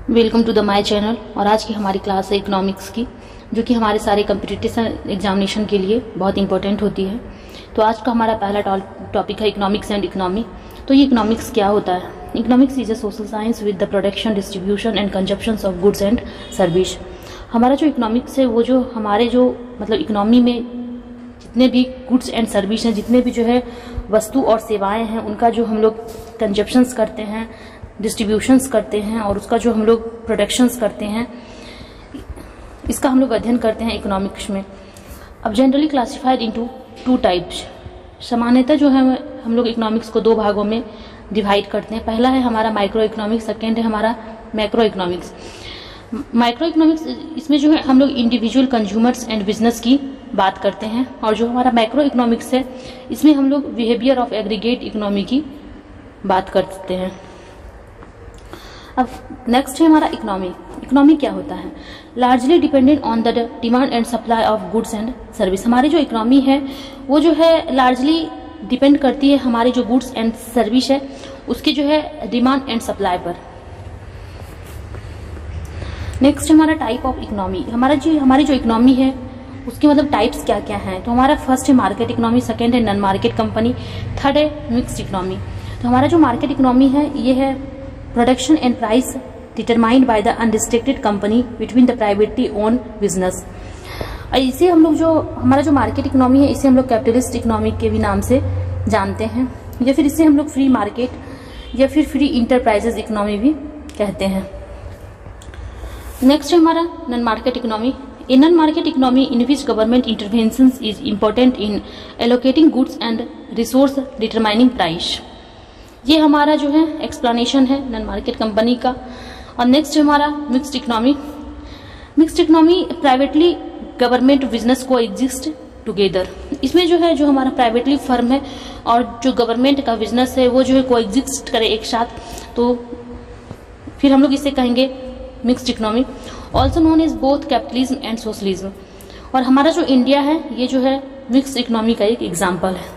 Welcome to the my channel. और आज की हमारी क्लास है इकोनॉमिक्स की, जो कि हमारे सारे कम्पिटिटिव एग्जामिनेशन के लिए बहुत इंपॉर्टेंट होती है। तो आज का हमारा पहला टॉपिक है इकोनॉमिक्स एंड इकोनॉमी। तो ये इकोनॉमिक्स क्या होता है? Economics is a social science with the production, distribution and consumption of goods and service. हमारा जो इकोनॉमिक्स है वो जो हमारे जो मतलब इकोनॉमी में जितने भी गुड्स एंड सर्विस हैं, जितने भी जो है वस्तु और सेवाएं हैं, उनका जो हम लोग कंजप्शंस करते हैं, डिस्ट्रीब्यूशंस करते हैं और उसका जो हम लोग प्रोडक्शंस करते हैं, इसका हम लोग अध्ययन करते हैं इकोनॉमिक्स में। अब generally classified into two types. सामान्यतः जो है हम लोग इकोनॉमिक्स को दो भागों में डिवाइड करते हैं। पहला है हमारा माइक्रो इकोनॉमिक्स, सेकेंड है हमारा मैक्रो इकोनॉमिक्स। माइक्रो इकोनॉमिक्स, इसमें जो है हम लोग इंडिविजुअल कंज्यूमर्स एंड बिजनेस की बात करते हैं, और जो हमारा मैक्रो इकोनॉमिक्स है इसमें हम लोग बिहेवियर ऑफ एग्रीगेट इकोनॉमी की बात करते हैं। अब नेक्स्ट है हमारा इकोनॉमी। इकोनॉमी क्या होता है? Largely dependent on the demand and supply of goods and service. हमारी जो इकोनॉमी है वो जो है लार्जली डिपेंड करती है हमारी जो गुड्स एंड सर्विस है उसकी जो है डिमांड एंड सप्लाई पर। नेक्स्ट हमारा टाइप ऑफ इकोनॉमी। हमारी जो इकोनॉमी है उसके मतलब टाइप्स क्या क्या हैं? तो हमारा फर्स्ट है मार्केट इकोनॉमी, सेकेंड है नॉन मार्केट कंपनी, थर्ड है मिक्स्ड इकोनॉमी। तो हमारा जो मार्केट इकोनॉमी है ये है production and price determined by the unrestricted company between the privately own business. इसे हम लोग जो हमारा जो मार्केट इकोनॉमी है इसे हम लोग कैपिटलिस्ट इकोनॉमी के भी नाम से जानते हैं, या फिर इसे हम लोग फ्री मार्केट या फिर फ्री इंटरप्राइजेज इकोनॉमी भी कहते हैं। नेक्स्ट है हमारा non market economy. In non market economy in which government interventions is important in allocating goods and resource determining price. ये हमारा जो है एक्सप्लेनेशन है नॉन मार्केट कंपनी का। और नेक्स्ट है हमारा mixed economy. Mixed economy privately government business को एग्जिस्ट टुगेदर। इसमें जो है जो हमारा प्राइवेटली फर्म है और जो गवर्नमेंट का बिजनेस है वो जो है को एग्जिस्ट करे एक साथ, तो फिर हम लोग इसे कहेंगे mixed economy, also known is both capitalism and socialism. और हमारा जो इंडिया है ये जो है मिक्स्ड इकोनॉमी का एक एग्जाम्पल है।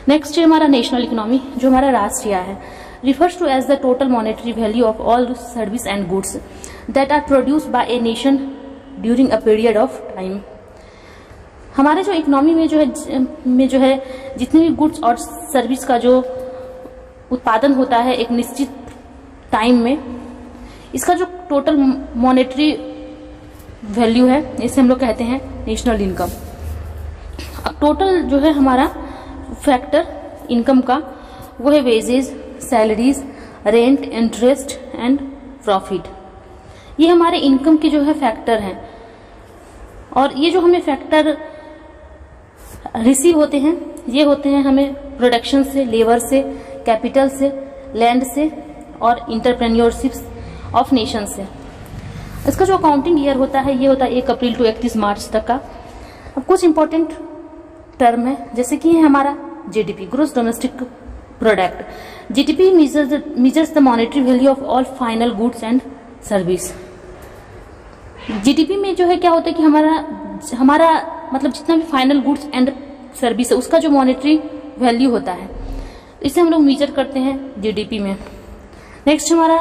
नेक्स्ट है हमारा नेशनल इकोनॉमी, जो हमारा राष्ट्रीय है, refers to as the total monetary value of all service and goods that are produced by a nation during a period of time. हमारे जो इकोनॉमी में जो है जितने भी गुड्स और सर्विस का जो उत्पादन होता है एक निश्चित टाइम में, इसका जो टोटल मॉनेटरी वैल्यू है इसे हम लोग कहते हैं नेशनल इनकम। अब टोटल जो है हमारा फैक्टर इनकम का वो है wages, salaries, rent, interest and profit. ये हमारे इनकम के जो है फैक्टर हैं, और ये जो हमें फैक्टर रिसीव होते हैं ये होते हैं हमें प्रोडक्शन से, लेबर से, कैपिटल से, लैंड से और इंटरप्रेन्योरशिप ऑफ नेशन से। इसका जो अकाउंटिंग ईयर होता है ये होता है 1 अप्रैल टू 31 मार्च तक का। अब कुछ इंपॉर्टेंट टर्म है जैसे कि है हमारा GDP, gross domestic product. GDP measures the monetary value of all final goods and service. GDP में जो है क्या होता है कि हमारा मतलब जितना भी फाइनल गुड्स एंड सर्विस है उसका जो मॉनेटरी वैल्यू होता है इसे हम लोग मेजर करते हैं जीडीपी में। नेक्स्ट हमारा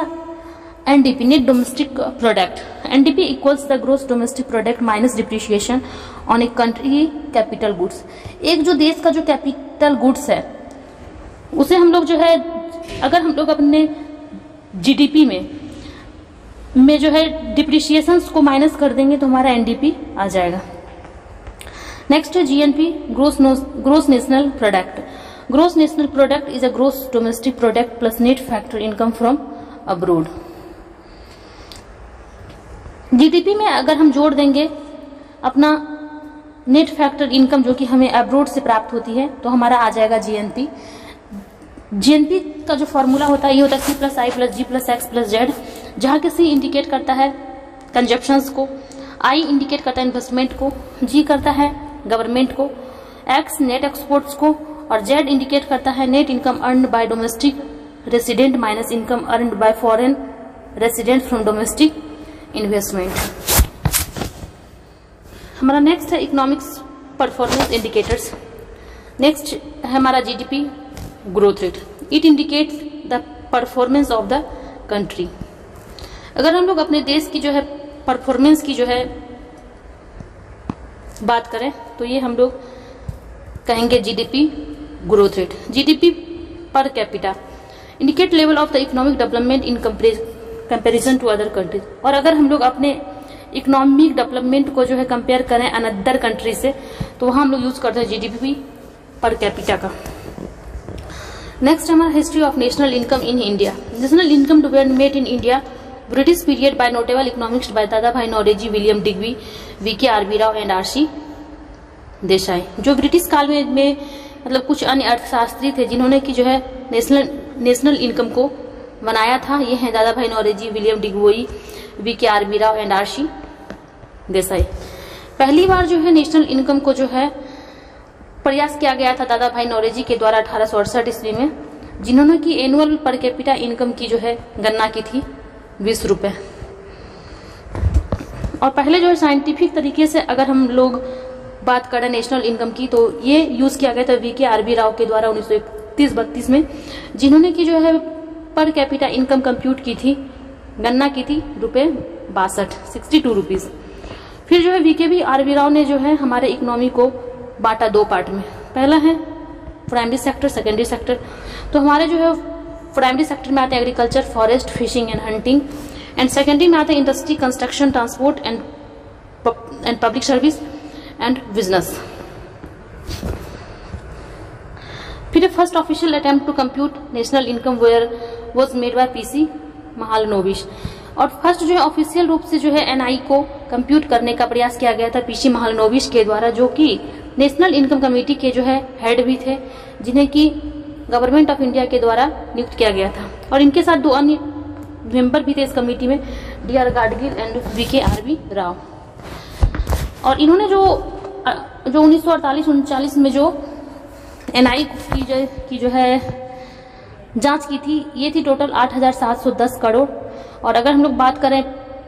NDP, net domestic product. NDP equals the gross domestic product minus depreciation on a country capital goods. एक जो देश का जो कैपिटल गुड्स है उसे हम लोग जो है अगर हम लोग अपने जीडीपी में जो है डिप्रिसिएशंस को माइनस कर देंगे तो हमारा एनडीपी आ जाएगा। नेक्स्ट है GNP, gross national product. Gross national product is a gross domestic product plus net factor income from abroad. GDP में अगर हम जोड़ देंगे अपना नेट फैक्टर इनकम जो कि हमें अब्रोड से प्राप्त होती है तो हमारा आ जाएगा जीएनपी। जीएनपी का जो फॉर्मूला होता है ये होता है C प्लस आई प्लस जी प्लस एक्स प्लस जेड, जहाँ के C इंडिकेट करता है कंजप्शंस को, I इंडिकेट करता है इन्वेस्टमेंट को, G करता है गवर्नमेंट को, X नेट एक्सपोर्ट्स को और Z इंडिकेट करता है net income earned bye domestic resident minus income earned bye foreign resident from domestic investment. हमारा नेक्स्ट है इकोनॉमिक्स परफॉर्मेंस इंडिकेटर्स। नेक्स्ट है हमारा GDP growth rate. It indicates the performance of the country. अगर हम लोग अपने देश की जो है परफॉर्मेंस की जो है बात करें तो ये हम लोग कहेंगे GDP growth rate. GDP per capita indicate level of the economic development in comparison to other countries. और अगर हम लोग अपने इकोनॉमिक डेवलपमेंट को जो है कंपेयर करें अनदर कंट्री से तो वहां हम लोग यूज करते हैं जीडीपी पर कैपिटा का। नेक्स्ट हमारा history of national income in India. National income development in India British period by notable economics by Dadabhai Naoroji, William Digby, VK RB Rao and RC Desai. जो ब्रिटिश काल में मतलब कुछ अन्य अर्थशास्त्री थे जिन्होंने की जो है नेशनल इनकम को बनाया था, ये हैं Dadabhai Naoroji, William Digby, VK RB Rao and RC Desai. पहली बार जो है नेशनल इनकम को जो है प्रयास किया गया था दादा भाई नौरोजी के द्वारा 1868 ईस्वी में, जिन्होंने की एनुअल पर कैपिटा इनकम की जो है गणना की थी 20 रुपए। और पहले जो है साइंटिफिक तरीके से अगर हम लोग बात करें नेशनल इनकम की तो ये यूज किया गया था वीके आरबी राव के द्वारा 1931-32 में, जिन्होंने की जो है पर कैपिटा इनकम कंप्यूट की थी, गणना की थी ₹62 रुपीज। फिर जो है वीके आरबी राव ने जो है हमारे इकोनॉमी को बांटा 2 पार्ट में। पहला है प्राइमरी सेक्टर, सेकेंडरी सेक्टर। तो हमारे जो है प्राइमरी सेक्टर में आते हैं agriculture, forest, fishing and hunting, and secondary में आते हैं industry, construction, transport and public service and business. फिर first official attempt to compute national income where was made by PC Mahalanobis. और फर्स्ट जो है ऑफिशियल रूप से जो है एनआई को कंप्यूट करने का प्रयास किया गया था पीसी महालनोबिस के द्वारा, जो कि नेशनल इनकम कमेटी के जो है हेड भी थे, जिन्हें की गवर्नमेंट ऑफ इंडिया के द्वारा नियुक्त किया गया था। और इनके साथ 2 अन्य मेंबर भी थे इस कमेटी में, DR Gadgil and VK RB Rao. और इन्होंने जो 1948-39 में जो एनआई की जो है जांच की थी, ये थी टोटल 8,710 करोड़। और अगर हम लोग बात करें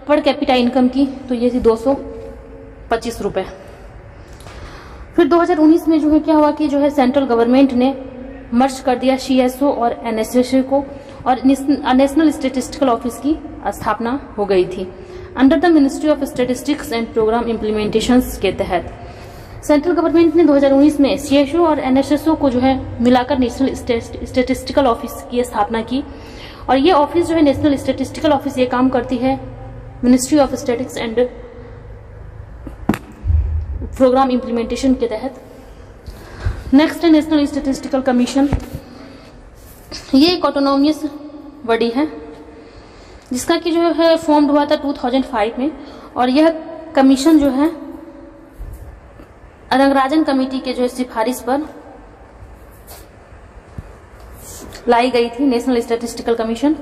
पर कैपिटा इनकम की तो ये थी 225 रुपए। फिर 2019 में जो है क्या हुआ कि जो है सेंट्रल गवर्नमेंट ने मर्ज कर दिया सीएसओ और एनएसएसओ को, और नेशनल स्टैटिस्टिकल ऑफिस की स्थापना हो गई थी under the ministry of statistics and programme implementation के तहत। सेंट्रल गवर्नमेंट ने 2019 में सीएसओ और एनएसएसओ को जो है मिलाकर नेशनल स्टैटिस्टिकल ऑफिस की स्थापना की। और ये ऑफिस जो है नेशनल स्टैटिस्टिकल ऑफिस ये काम करती है ministry of statistics and programme implementation के तहत। नेक्स्ट है नेशनल स्टैटिस्टिकल कमीशन। ये एक ऑटोनोमियस बॉडी है जिसका कि जो है फॉर्म्ड हुआ था 2005 में। और यह कमीशन जो है रंगराजन कमेटी के जो है सिफारिश पर लाई गई थी। National statistical commission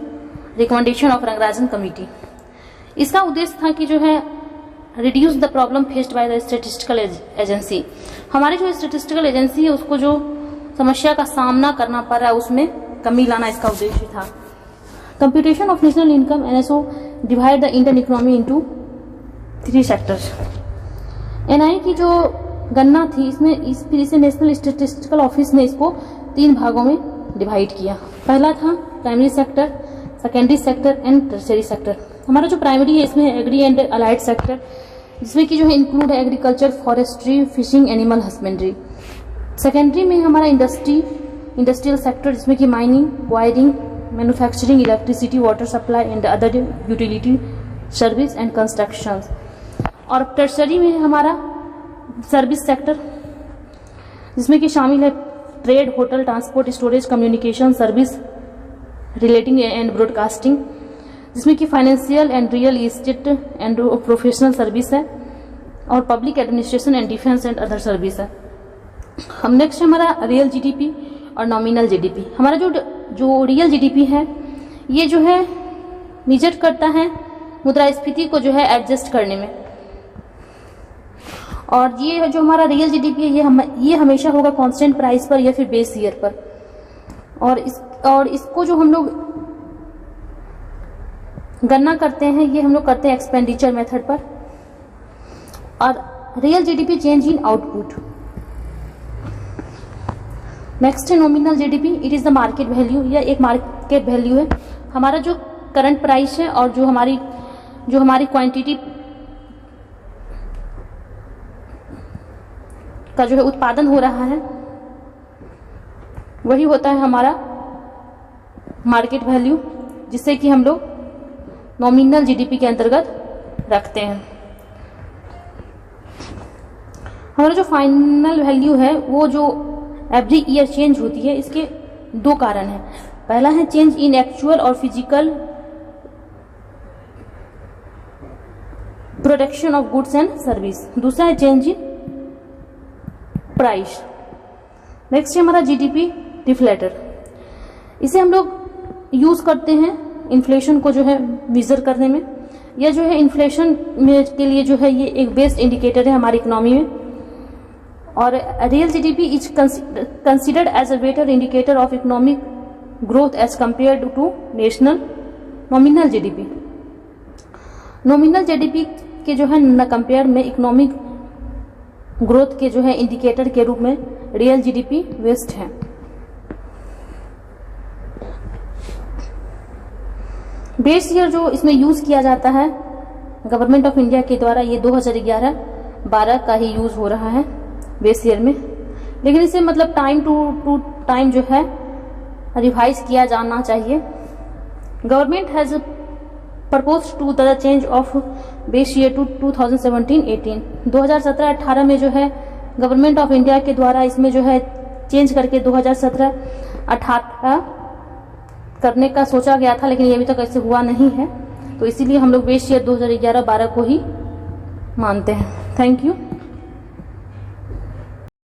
recommendation of Rangarajan committee. इसका उद्देश्य था कि जो है reduce the problem faced by the statistical agency. हमारी जो स्टैटिस्टिकल एजेंसी है उसको जो समस्या का सामना करना पड़ रहा है उसमें कमी लाना इसका उद्देश्य था। Computation of national income NSO divide the Indian economy into 3 sectors. NI की जो गणना थी इसमें इसे नेशनल स्टैटिस्टिकल ऑफिस ने इसको 3 भागों में डिवाइड किया। पहला था primary sector, secondary sector and tertiary sector. हमारा जो प्राइमरी है इसमें एग्री एंड अलाइड सेक्टर, जिसमें कि जो है इंक्लूड है agriculture, forestry, fishing, animal husbandry. Secondary में हमारा इंडस्ट्रियल सेक्टर, जिसमें कि mining, wiring, manufacturing, electricity, water supply and other utility service and construction. और टर्शियरी में हमारा सर्विस सेक्टर, जिसमें कि शामिल है trade, hotel, transport, storage, communication service relating and broadcasting, जिसमें कि financial and real estate and professional service है, और public administration and defence and other service है। हम नेक्स्ट हमारा रियल जीडीपी और नॉमिनल जीडीपी। हमारा जो रियल जीडीपी है ये जो है मेजर करता है मुद्रास्फीति को जो है एडजस्ट करने में। और ये जो हमारा रियल जीडीपी है ये हमेशा होगा कांस्टेंट प्राइस पर या फिर बेस ईयर पर। और इसको जो हम लोग गणना करते हैं ये हम लोग करते हैं एक्सपेंडिचर मेथड पर। और real GDP change in output. Next है nominal GDP. It is the market value, यह एक मार्केट वैल्यू है। हमारा जो करंट प्राइस है और जो हमारी क्वांटिटी का जो है उत्पादन हो रहा है वही होता है हमारा मार्केट वैल्यू, जिससे कि हम लोग नॉमिनल जीडीपी के अंतर्गत रखते हैं। हमारा जो फाइनल वैल्यू है वो जो एवरी ईयर चेंज होती है, इसके दो कारण हैं। पहला है चेंज इन एक्चुअल और physical production of goods and service, दूसरा है चेंज इन प्राइस। नेक्स्ट है हमारा जीडीपी डिफ्लेटर। इसे हम लोग यूज करते हैं इन्फ्लेशन को जो है मेजर करने में। यह जो है इन्फ्लेशन में के लिए जो है ये एक बेस्ट इंडिकेटर है हमारी इकोनॉमी में। और real GDP is considered as a better indicator of economic growth as compared to national nominal GDP. Nominal GDP के जो है न कंपेयर में इकोनॉमिक ग्रोथ के जो है इंडिकेटर के रूप में रियल जीडीपी बेस्ट है। बेस ईयर जो इसमें यूज किया जाता है गवर्नमेंट ऑफ इंडिया के द्वारा, ये 2011-12 का ही यूज हो रहा है बेस ईयर में, लेकिन इसे मतलब टाइम टू टाइम जो है रिवाइज किया जाना चाहिए। Government has propose to the change of base year to 2017-18। 2017-18 में जो है गवर्नमेंट ऑफ इंडिया के द्वारा इसमें जो है चेंज करके 2017-18 करने का सोचा गया था, लेकिन ये अभी तक ऐसे हुआ नहीं है, तो इसीलिए हम लोग बेस ईयर 2011-12 को ही मानते हैं। Thank you.